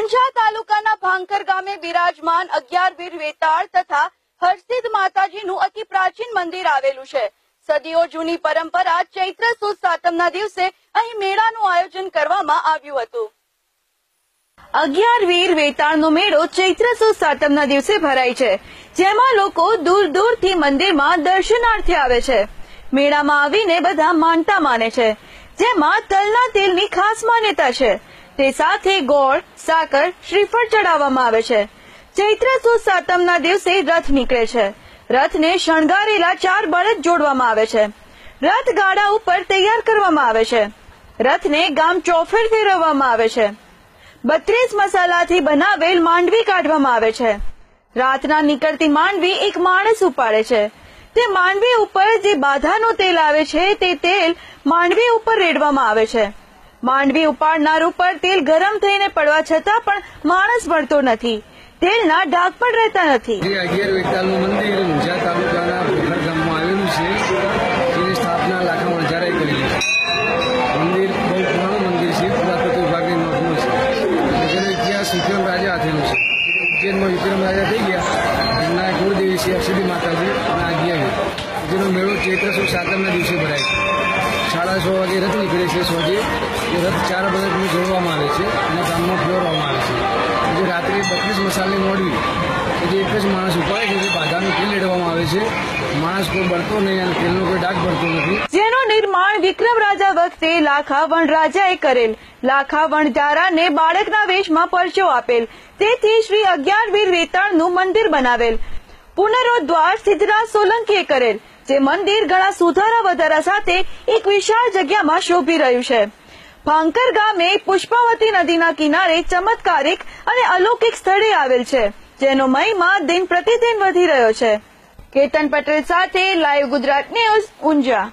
ઊંઝા તાલુકાના ભાંકર ગામે બિરાજમાન 11 વીર વેતાળ તથા હરસિદ્ધ માતાજીનું અતિ પ્રાચીન મંદિર આવેલું છે। સદીઓ જૂની પરંપરા ચૈત્ર સુદ સાતમના દિવસે અહીં મેળાનું આયોજન કરવામાં આવ્યું હતું। 11 વીર વેતાળનો મેળો ચૈત્ર સુદ સાતમના દિવસે ભરાય છે, જેમાં લોકો દૂર દૂરથી મંદિરમાં દર્શનાર્થે આવે છે। મેળામાં આવીને બધા માનતા માને છે, જેમાં તલના તેલની ખાસ માન્યતા છે। તે સાથે ગોળ, સાકર, શ્રીફળ ચડાવવામાં આવે છે। ચૈત્ર સુદ સાતમના દિવસે રથ નીકળે છે। રથને શણગારેલા 4 બળદ જોડવામાં આવે છે। રથ ગાડા ઉપર તૈયાર કરવામાં આવે છે। રથને ગામ ચોફેર ફેરવવામાં આવે છે। 32 મસાલાથી બનાવેલ માંડવી કાઢવામાં આવે છે। રાતના નીકળતી માંડવી એક માણસ ઉપાડે છે। તે માંડવી ઉપર જે બાધાનું તેલ આવે છે તે તેલ માંડવી ઉપર રેડવામાં આવે છે। માંડવી ઉપાડનાર ઉપર તેલ ગરમ થઈને પડવા છતાં પણ માણસ મળતો નથી। તેલના ડાઘ પણ રહેતા નથી। 11 વેતાળનું મંદિર ઊંઝા તાલુકાના ભાંકર ગામમાં આવેલું છે, જેની સ્થાપના લાખા વણઝારાએ કરેલી છે। મંદિર બહુ પુરાણું મંદિર છે, પુરાતત્વ વિભાગની નોંધનું છે। જેનો ઇતિહાસ વિક્રમ રાજા હાથેનો છે। ઉજ્જૈનમાં વિક્રમ રાજા થઈ ગયા, એમના કુળદેવી છે હરસિદ્ધ માતાજી અને આજ્ઞાવી, જેનો મેળો ચૈત્ર સુદ સાતમના દિવસે ભરાય છે। 6:30 વાગે રથ નીકળે છે। સોજે એ રથ 4 બળદને જોડવામાં આવે છે અને ગામમાં ફેરવવામાં આવે છે। જે રાત્રે 32 મસાલની મોડવી જે એક જ માણસ ઉપાડે છે, જે બાધાનું તેલ રેડવામાં આવે છે। માણસ કોઈ બળતો નહીં અને તેલનો કોઈ ડાઘ બળતો નથી। જેનું નિર્માણ વિક્રમ રાજા વખતે લાખા વણરાજાએ કરેલ। લાખા વણઝારાને બાળકના વેશમાં પરચો આપેલ, તેથી શ્રી 11 વીર વેતાળનું મંદિર બનાવેલ। પુનરોદ્ધાર સિદ્ધરાજ સોલંકીએ કરેલ, જે મંદિર ઘણા સુધારા વધારા સાથે એક વિશાળ જગ્યામાં શોભી રહ્યું છે। ભાંકર ગામે પુષ્પાવતી નદીના કિનારે ચમત્કારિક અને અલૌકિક સ્થળે આવેલ છે, જેનો મહિમા દિન પ્રતિદિન વધી રહ્યો છે। કેતન પટેલ સાથે લાઈવ ગુજરાત ન્યૂઝ ઊંઝા।